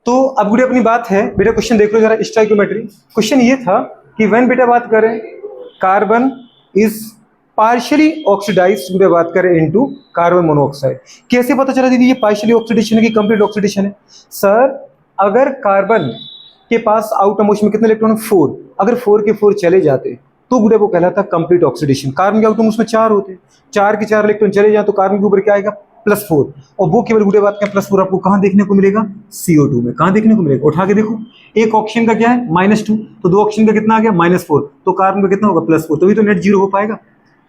तो अब गुड़े अपनी बात है बेटा, क्वेश्चन देख लो जरा, स्टोइकोमेट्री। क्वेश्चन ये था कि व्हेन बेटा बात करें कार्बन इज पार्शियली ऑक्सीडाइज्ड, बेटा बात करें इनटू कार्बन मोनोऑक्साइड, कैसे पता चला दीदी ये पार्शियली ऑक्सीडेशन है कि कंप्लीट ऑक्सीडेशन है? सर अगर कार्बन के पास आउटर मोस्ट में कितने इलेक्ट्रॉन? 4। अगर 4 के 4 चले जाते तो गुड़े वो कहलाता कंप्लीट ऑक्सीडेशन। कार्बन के आउटर मोस्ट में 4 होते, 4 के 4 इलेक्ट्रॉन चले जाए तो कार्बन के ऊपर क्या आएगा? +4। और वो केवल गुड़े बात का +4 आपको कहां देखने को मिलेगा? CO2 में। कहां देखने को मिलेगा? उठा के देखो, एक ऑक्सीजन का क्या है? -2, तो दो ऑक्सीजन का कितना आ गया? -4, तो कार्बन का कितना होगा? +4, तभी तो नेट जीरो हो पाएगा।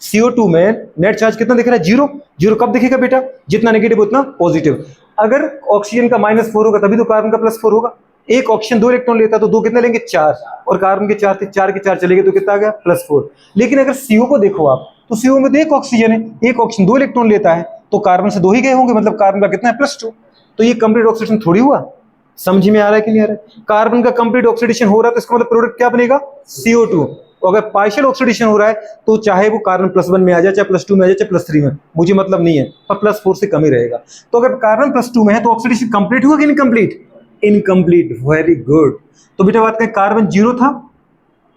CO2 में नेट चार्ज कितना दिख रहा है? 0। 0 कब दिखेगा बेटा? जितना नेगेटिव उतना पॉजिटिव। अगर ऑक्सीजन का -4 होगा तभी तो कार्बन का +4 होगा। एक ऑक्सीजन 2 इलेक्ट्रॉन लेता तो 2 कितने लेंगे? 4, और कार्बन के 4 थे, 4 के 4 चले गए तो कितना आ गया? +4। लेकिन अगर CO को देखो आप, तो CO में तो एक ऑक्सीजन है, एक ऑक्सीजन 2 इलेक्ट्रॉन लेता है तो कार्बन से 2 ही गए होंगे, मतलब कार्बन का कितना है? +2। तो ये कंप्लीट ऑक्सीडेशन थोड़ी हुआ। समझ में आ रहा है कि नहीं आ रहा है? कार्बन का कंप्लीट ऑक्सीडेशन हो रहा है तो इसका मतलब प्रोडक्ट क्या बनेगा? CO2। तो अगर पार्शियल ऑक्सीडेशन हो रहा है तो चाहे वो कार्बन +1 में आ जाए, चाहे +2 में आ जाए, चाहे +3 में, मुझे मतलब नहीं है, पर +4 से कम ही रहेगा। तो अगर कार्बन +2 में है तो ऑक्सीडेशन कंप्लीट हुआ कि इनकम्प्लीट? इनकम्प्लीट। Very good. तो बेटा बात करें कार्बन 0 था,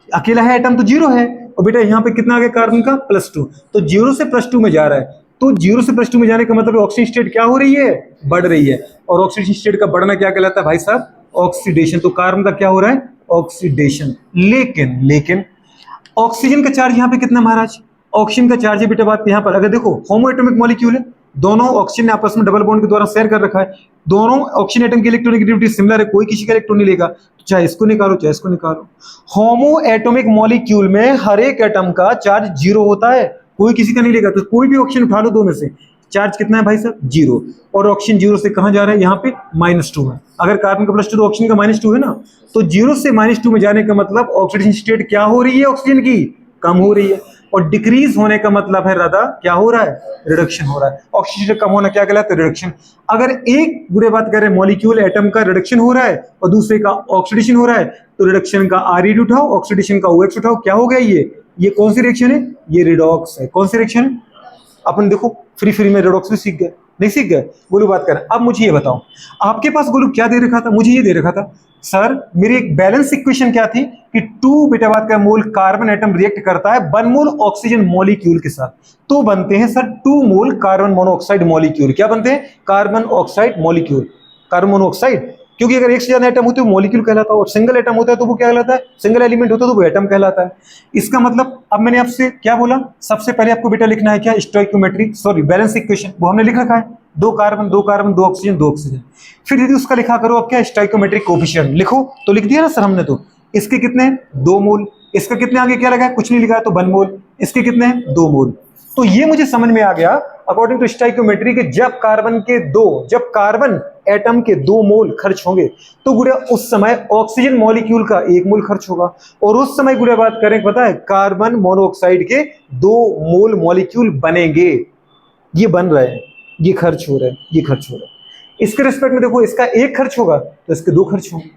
अकेला है एटम तो 0 है, और बेटा यहाँ पे कितना आ गया कार्बन का? +2। तो 0 से +2 में जा रहा है, तो 0 से +2 में जाने का मतलब ऑक्सीजन स्टेट क्या हो रही है? बढ़ रही है। और ऑक्सीजन स्टेट का बढ़ना क्या कहलाता है भाई साहब? ऑक्सीडेशन। तो कार्बन का क्या हो रहा है? ऑक्सीडेशन। लेकिन ऑक्सीजन का चार्ज यहाँ पे कितना महाराज? ऑक्सीजन का चार्ज है बेटा बात यहाँ पर, अगर देखो होमो एटॉमिक मॉलिक्यूल है, दोनों ऑक्सीजन ने आपस में डबल बॉन्ड के द्वारा शेयर कर रखा है, दोनों ऑक्सीजन एटम की इलेक्ट्रोनेगेटिविटी सिमिलर है, कोई किसी का इलेक्ट्रॉन नहीं लेगा, तो चाहे इसको निकालो चाहे इसको निकालो। होमो एटॉमिक मॉलिक्यूल में हर एक एटम का चार्ज 0 होता है, कोई किसी का नहीं लेगा। तो कोई भी ऑक्सीजन उठा लो दो में से, चार्ज कितना है भाई साहब? 0। और ऑक्सीजन 0 से कहां जा रहा है? यहाँ पे -2 है। अगर कार्बन का +2 तो ऑक्सीजन का -2 है ना, तो 0 से -2 में जाने का मतलब ऑक्सीडेशन स्टेट क्या हो रही है? ऑक्सीजन की कम हो रही है। और डिक्रीज होने का मतलब है राधा क्या हो रहा है? रिडक्शन हो रहा है। ऑक्सीजन कम होना क्या कहलाता है? रिडक्शन। अगर एक बुरे बात करें मॉलिक्यूल एटम का रिडक्शन हो रहा है और दूसरे का ऑक्सीडेशन हो रहा है, तो रिडक्शन का RE उठाओ, ऑक्सीडेशन का OH उठाओ, क्या हो गया? ये कौन सी रिएक्शन है? ये रिडॉक्स है। कौन सी रिएक्शन है? अपन देखो फ्री में रिडॉक्स भी सीख गए, नहीं सीख गए? गोलू बात कर। अब मुझे ये बताओ, आपके पास गोलू क्या दे रखा था? मुझे ये दे रखा था सर, मेरी एक बैलेंस इक्वेशन क्या थी कि 2 बेटा बात का मोल कार्बन एटम रिएक्ट करता है 1 मोल ऑक्सीजन मॉलिक्यूल के साथ, तो बनते हैं sir 2 mole carbon monoxide molecule. क्या बनते हैं? Carbon oxide molecule, carbon monoxide. क्योंकि अगर एक से ज्यादा एटम होते हैं मॉलिक्यूल कहलाता है, और सिंगल एटम होता है तो वो क्या कहलाता है? सिंगल एलिमेंट होता है तो वो एटम कहलाता है। इसका मतलब अब मैंने आपसे क्या बोला? सबसे पहले आपको बेटा लिखना है क्या? स्टोइकोमेट्री, सॉरी बैलेंस इक्वेशन, वो हमने लिख रखा है, 2 कार्बन 2 कार्बन 2 ऑक्सीजन 2 ऑक्सीजन। फिर यदि उसका लिखा करो अब क्या? स्टोइकोमेट्रिक कोफिशिएंट लिखो, तो लिख दिया ना सर हमने। तो इसके कितने हैं? 2 मोल। इसका कितने आगे क्या लगा है? कुछ नहीं लिखा है, तो 1 मोल। इसके कितने हैं? 2 मोल। तो ये मुझे समझ में आ गया अकॉर्डिंग टू स्टोइकोमेट्री कि जब कार्बन एटम के 2 मोल खर्च होंगे तो गुड़िया उस समय ऑक्सीजन मॉलिक्यूल का 1 मोल खर्च होगा, और उस समय गुड़िया बात करें पता है कार्बन मोनोऑक्साइड के 2 मोल मॉलिक्यूल बनेंगे। ये बन रहे हैं, ये खर्च हो रहे हैं, ये खर्च हो रहे हैं। इसके रिस्पेक्ट में देखो, इसका 1 खर्च होगा तो इसके 2 खर्च होंगे,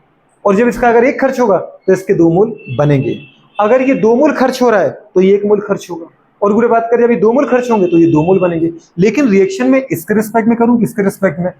और जब इसका अगर 1 खर्च होगा तो इसके 2 मोल बनेंगे। अगर ये 2 मोल खर्च हो रहा है तो ये 1 मोल खर्च होगा, और गुड़े बात करें अभी 2 मोल खर्च होंगे तो ये 2 मोल बनेंगे। लेकिन रिएक्शन में इसके रिस्पेक्ट में करूं, किसके रिस्पेक्ट में,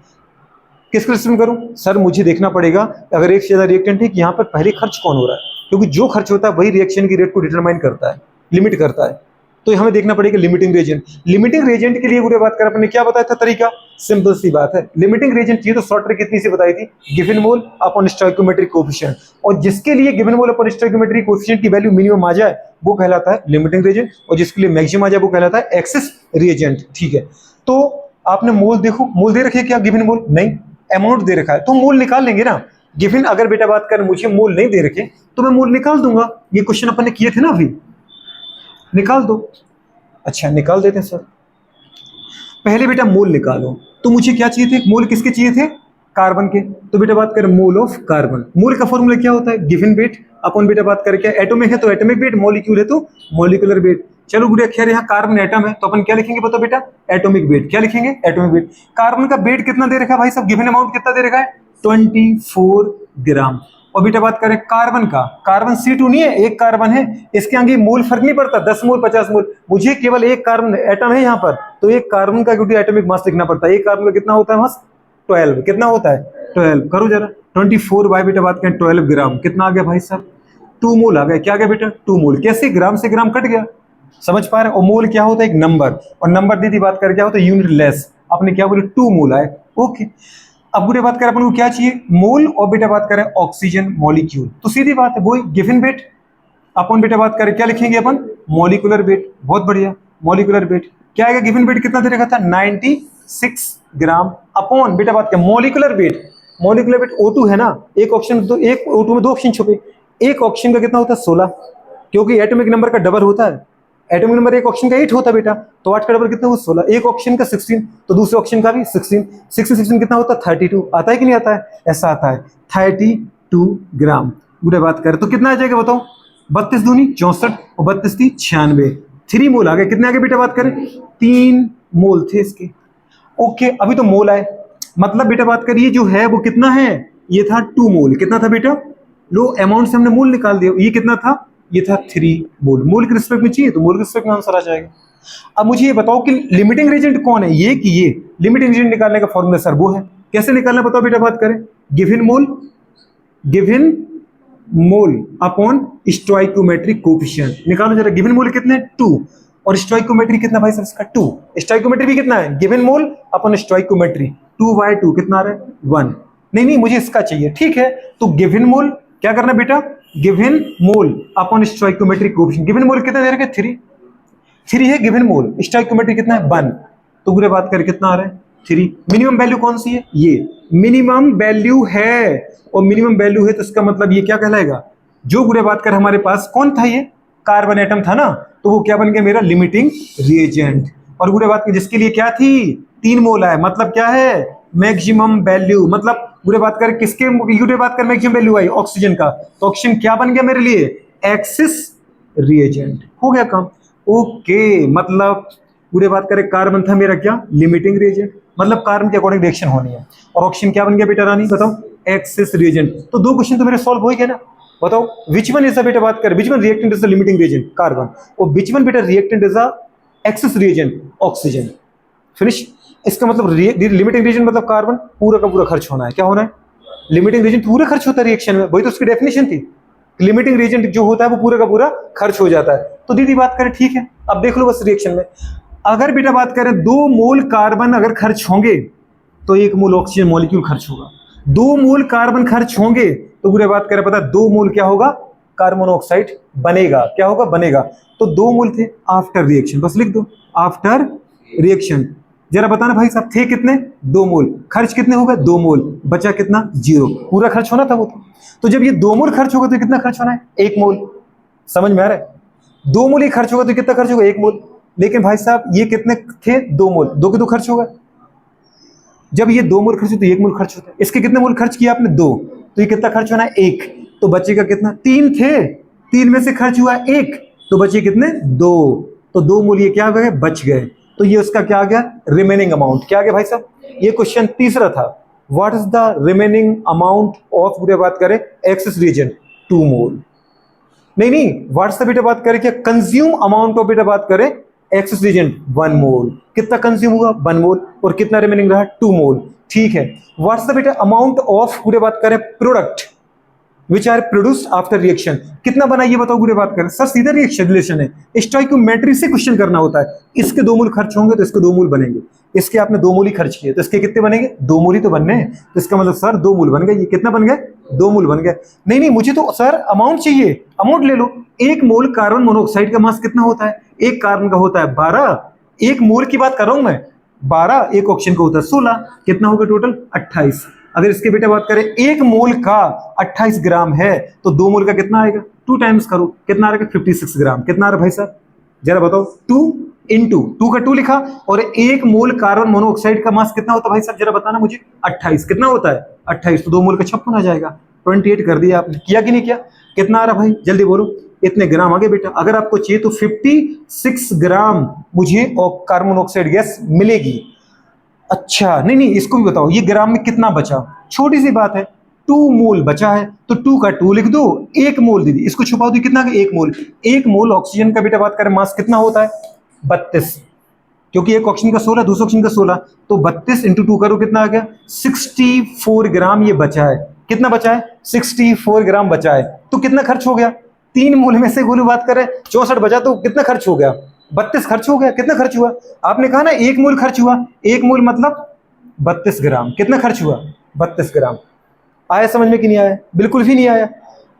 किसके रिस्पेक्ट में करूं? सर मुझे देखना पड़ेगा अगर एक से ज्यादा रिएक्टेंट है कि यहाँ पर पहले खर्च कौन हो रहा है, क्योंकि जो खर्च होता है वही रिएक्शन की रेट को डिटरमाइन करता है, लिमिट करता है। तो हमें देखना पड़ेगा लिमिटिंग रेजेंट। लिमिटिंग रेजेंट के लिए गुड़े बात कर अपने क्या बताया था तरीका? सिंपल सी बात है, लिमिटिंग रेजेंट ये तो शॉर्ट ट्रिक कितनी सी बताई थी, given mole upon stoichiometric coefficient, और जिसके लिए given mole upon stoichiometric coefficient की वैल्यू मिनिमम आ जाए वो कहलाता है लिमिटिंग रेजेंट, और जिसके लिए मैक्सिमम आ जाए वो कहलाता है एक्सेस रेजेंट। ठीक है, तो आपने मोल देखो, मोल दे रखे क्या? गिवन मोल नहीं, अमाउंट दे रखा है, तो मोल निकाल लेंगे ना। गिवन अगर बेटा बात कर मुझे मोल नहीं दे रखे तो मैं मोल निकाल दूंगा, ये क्वेश्चन अपन ने किए थे ना अभी, निकाल दो। अच्छा निकाल देते हैं सर, पहले बेटा मोल निकालो। तो मुझे क्या चाहिए थे? मोल किसके चाहिए थे? कार्बन के। तो बेटा बात करें मोल ऑफ कार्बन, मोल का फॉर्मूला क्या होता है? गिवन वेट अपन बेटा बात करें क्या? एटॉमिक है तो एटॉमिक वेट, मॉलिक्यूल है तो मॉलिक्यूलर वेट। चलो गुड़िया खैर यहाँ कार्बन एटम है तो अपन क्या लिखेंगे बताओ बेटा? Atomic weight. क्या लिखेंगे? Atomic weight. कार्बन का वेट कितना दे रखा है भाई साहब? गिवन अमाउंट कितना दे रखा है? 24 ग्राम। और बेटा बात करें कार्बन का, कार्बन C2 नहीं है, एक कार्बन है, इसके आगे मोल फर्क नहीं पड़ता, 10 मोल 50 मोल, मुझे केवल एक कार्बन एटम है यहाँ पर, तो एक कार्बन का क्योंकि एटॉमिक मास लिखना पड़ता है। एक कार्बन का कितना होता है मास? 12। कितना होता है? 12। करो जरा, 24 बाय बेटा बात करें 12 ग्राम, कितना आ गया भाई साहब? 2 मोल आ गया। क्या आ गया बेटा? 2 मोल। कैसे? ग्राम से ग्राम कट गया, समझ पा रहे हैं? और मोल क्या होता है? एक नंबर, और नंबर दीदी बात कर क्या होता है? Unit less. आपने क्या बोले? 2 मोल आए। ओके, अब बेटा बात करें अपन को क्या चाहिए? मोल, और बेटा बात करें ऑक्सीजन मॉलिक्यूल। तो सीधी बात है, वो गिवन वेट। अपन बेटा बात करें क्या लिखेंगे अपन? Molecular weight. बहुत बढ़िया, मॉलिक्यूलर वेट क्या आएगा? गिवन वेट कितना दे रखा था? 96 ग्राम अपॉन बेटा बात करें molecular weight. Molecular weight O2 है ना, एक ऑप्शन तो एक O2 में 2 ऑप्शन छुपे, एक ऑप्शन का कितना होता है? 16, क्योंकि एटॉमिक नंबर का डबल होता है। एटॉमिक नंबर एक ऑप्शन का 8 होता है बेटा, तो 8 का डबल कितना हुआ? 16। एक ऑप्शन का 16, तो दूसरे ऑप्शन का भी 16। 16 कितना होता है? 32। आता है कि नहीं आता है? ऐसा आता है, 32 ग्राम। पूरे बात करें तो कितना आ जाएगा बताओ? 32 दूनी 64 और 32 थी 96, 3 मोल आ गए। कितने आ गए बेटा बात करें? 3 मोल थे इसके। ओके, अभी तो मोल आए, मतलब बेटा बात करिए जो है वो कितना है? ये था 2 मोल। कितना था बेटा? लो अमाउंट से हमने मोल निकाल दिया। ये कितना था? ये था 3 मोल। मोल के रिस्पेक्ट में चाहिए तो मोल के रिस्पेक्ट में आंसर आ जाएगा। अब मुझे ये बताओ कि लिमिटिंग रेजेंट कौन है? ये कि ये लिमिटिंग रेजेंट निकालने का फॉर्मूला सर वो है। कैसे निकालना बताओ बेटा बात करें? Given mole, given mole upon stoichiometric coefficient. निकालो जरा, गिवन मोल कितने? 2, और स्टोइकोमेट्री कितना भाई सर इसका? 2। स्टोइकोमेट्री भी कितना है? गिवन मोल अपॉन स्टोइकोमेट्री, 2/2 कितना आ रहा है? 1। नहीं नहीं, मुझे इसका चाहिए। ठीक है, तो गिवन मोल क्या करना बेटा? Given mole upon stoichiometric coefficient. Given mole कितना दे रखा है? 3 है गिवन मोल। स्टोइकोमेट्री कितना है? 1। तो पूरे बात करें कितना आ रहा है? 3। मिनिमम वैल्यू कौन सी है? ये मिनिमम वैल्यू है, और मिनिमम वैल्यू है तो इसका मतलब ये क्या कहलाएगा? जो पूरे बात कर हमारे पास कौन था? ये कार्बन एटम था ना, तो वो क्या बन गया? मेरा लिमिटिंग रिएजेंट। और पूरे बात की जिसके लिए क्या थी? 3 मोल आए, मतलब क्या है? Maximum value. मतलब पूरे बात कर किसके पूरे बात कर मैक्सिमम वैल्यू आई? ऑक्सीजन का। तो ऑक्सीजन क्या बन गया मेरे लिए? Axis reagent. हो गया काम। ओके, मतलब पूरे बात करें कार्बन था मेरा क्या? Limiting reagent. मतलब कार्बन के अकॉर्डिंग रिएक्शन होनी है। और ऑक्सीजन क्या बन गया बेटा रानी? बताओ, एक्सिस रिएजेंट। तो 2 क्वेश्चन तो मेरे सॉल्व हो गए ना। बताओ विच वन इज द बेटा बात कर, which one reactant is the limiting reagent? Carbon. और विच वन बेटा reactant is the axis reagent? Oxygen. Finish. इसका मतलब लिमिटिंग रिएजेंट मतलब कार्बन पूरा का पूरा खर्च होना है। क्या होना है? लिमिटिंग रिएजेंट पूरा खर्च होता है रिएक्शन में, वही तो उसकी डेफिनेशन थी। लिमिटिंग रिएजेंट जो होता है वो पूरा का पूरा खर्च हो जाता है। तो दीदी बात करें, ठीक है, अब देख लो बस रिएक्शन में अगर बेटा बात करें 2 मोल कार्बन अगर खर्च होंगे तो 1 मोल ऑक्सीजन मॉलिक्यूल खर्च होगा। 2 मोल कार्बन खर्च होंगे तो पूरे बात करें पता 2 मोल क्या होगा? कार्बन मोनोऑक्साइड बनेगा। क्या होगा? बनेगा। तो 2 मोल थे आफ्टर रिएक्शन, बस लिख दो आफ्टर रिएक्शन। जरा बताना भाई साहब थे कितने? 2 मोल। खर्च कितने हो गए? 2 मोल। बचा कितना? 0। पूरा खर्च होना था वो तो जब ये 2 मोल खर्च होगा तो कितना खर्च होना है? 1 मोल। समझ में आ रहा है? 2 मोल ही खर्च होगा तो कितना खर्च होगा? 1 मोल। लेकिन भाई साहब ये कितने थे? 2 मोल। 2 के 2 खर्च होगा। जब ये 2 मोल खर्च हो तो 1 मोल खर्च होता है। इसके कितने मोल खर्च किया आपने? 2। तो ये कितना खर्च होना है? 1। तो बचेगा कितना? 3 थे, 3 में से खर्च हुआ 1, तो बचे कितने? 2। तो 2 मोल ये क्या गए? बच गए। तो ये उसका क्या आ गया? Remaining amount. क्या आ गया भाई साहब? ये क्वेश्चन तीसरा था। What is the remaining amount of पूरे बात करें एक्सिस रिएजेंट? 2 मोल। नहीं नहीं, व्हाट्स द बेटा बात करें क्या? कंज्यूम अमाउंट ऑफ बेटा बात करें एक्सिस रिएजेंट? 1 मोल। कितना कंज्यूम हुआ? 1 मोल। और कितना रिमेनिंग रहा? 2 मोल। ठीक है, व्हाट्स द बेटा अमाउंट ऑफ पूरे बात करें product which are produced after reaction? कितना बना ये बताओ पूरे बात करें? सर सीधा रिएक्शन रिलेशन है, स्टोइकोमेट्री से क्वेश्चन करना होता है। इसके 2 मोल खर्च होंगे तो इसके 2 मोल बनेंगे। इसके आपने 2 मोल ही खर्च किए तो इसके कितने बनेंगे? 2 मोल ही तो बनने हैं। तो इसका मतलब सर 2 मोल बन गए। ये कितना बन गए? 2 मोल बन गए। नहीं नहीं, मुझे तो सर अमाउंट चाहिए। अमाउंट ले लो। 1 मोल कार्बन मोनोऑक्साइड का मास कितना होता है? एक कार्बन का होता है 12। 1 मोल की बात कर रहा हूं मैं, 12। एक ऑक्सीजन का होता है 16। कितना होगा टोटल? 28। अगर इसके बेटा बात करें 1 मोल का 28 ग्राम है तो 2 मोल का कितना आएगा? 2 टाइम्स करो, कितना आ रहा है? 56 ग्राम। कितना आ रहा है भाई साहब? जरा बताओ। 2 इंटू 2 का 2 लिखा। और 1 मोल कार्बन मोनोऑक्साइड का मास कितना होता है भाई साहब? जरा बताना मुझे। 28। कितना होता है? 28। तो 2 मोल का 56 आ जाएगा। 28 कर दिया आपने। किया कि नहीं किया? कितना आ रहा भाई? जल्दी बोलो। इतने ग्राम आगे बेटा। अगर आपको चाहिए तो 56 ग्राम मुझे कार्बन मोनोऑक्साइड गैस मिलेगी। अच्छा, नहीं नहीं, इसको भी बताओ ये ग्राम में कितना बचा? छोटी सी बात है, 2 मोल बचा है तो 2 का 2 लिख दो। 1 मोल दीदी इसको छुपा दो। कितना? 1 मोल। 1 मोल ऑक्सीजन का बेटा बात करें मास कितना होता है? 32। क्योंकि एक ऑक्सीजन का 16, दूसरा ऑक्सीजन का 16, तो 32 इंटू 2 करो, कितना आ गया? 64 ग्राम ये बचा है। कितना बचा है? 64 ग्राम बचा है। तो कितना खर्च हो गया? 3 मोल में से गोलू बात कर रहे हैं, 64 बचा, तो कितना खर्च हो गया? 32 खर्च हो गया। कितना खर्च हुआ? आपने कहा ना 1 मोल खर्च हुआ, 1 मोल मतलब 32 ग्राम। कितना खर्च हुआ? 32 ग्राम। आया समझ में कि नहीं आया? बिल्कुल भी नहीं आया।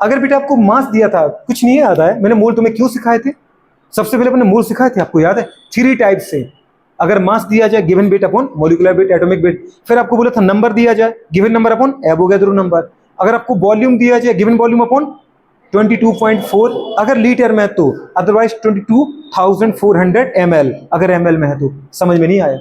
अगर बेटा आपको मास दिया था, कुछ नहीं याद है मैंने मोल तुम्हें क्यों सिखाए थे? सबसे पहले अपने मोल सिखाए थे, आपको याद है? 3 टाइप से। अगर मास दिया जाए given weight upon molecular weight, atomic weight. फिर आपको बोला था नंबर दिया जाए, given number upon Avogadro number. अगर आपको वॉल्यूम दिया जाए, गिवन वॉल्यूम अपॉन 22.4 अगर लीटर में है तो, अदरवाइज 22,400 ml अगर ml में है तो। समझ में नहीं आया?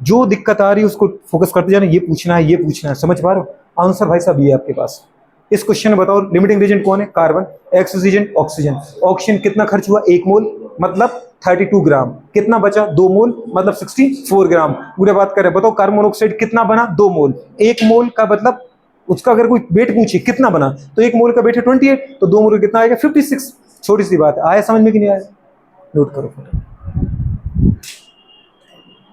जो दिक्कत आ रही है उसको फोकस करते जाना, ये पूछना है, ये पूछना है। समझ पा रहे हो? आंसर भाई साहब ये आपके पास। इस क्वेश्चन में बताओ लिमिटिंग एजेंट कौन है? Carbon. X agent oxygen. Oxygen कितना खर्च हुआ? 1 मोल मतलब 32 ग्राम। कितना बचा? 2 मोल मतलब 64 ग्राम। पूरे बात करें, बताओ कार्बन मोनोऑक्साइड कितना बना? 2 मोल। 1 मोल का मतलब उसका अगर कोई वेट पूछे कितना बना, तो 1 मोल का वेट है 28, तो 2 मोल कितना आएगा? 56। छोटी सी बात है। आया समझ में कि नहीं आया? नोट करो।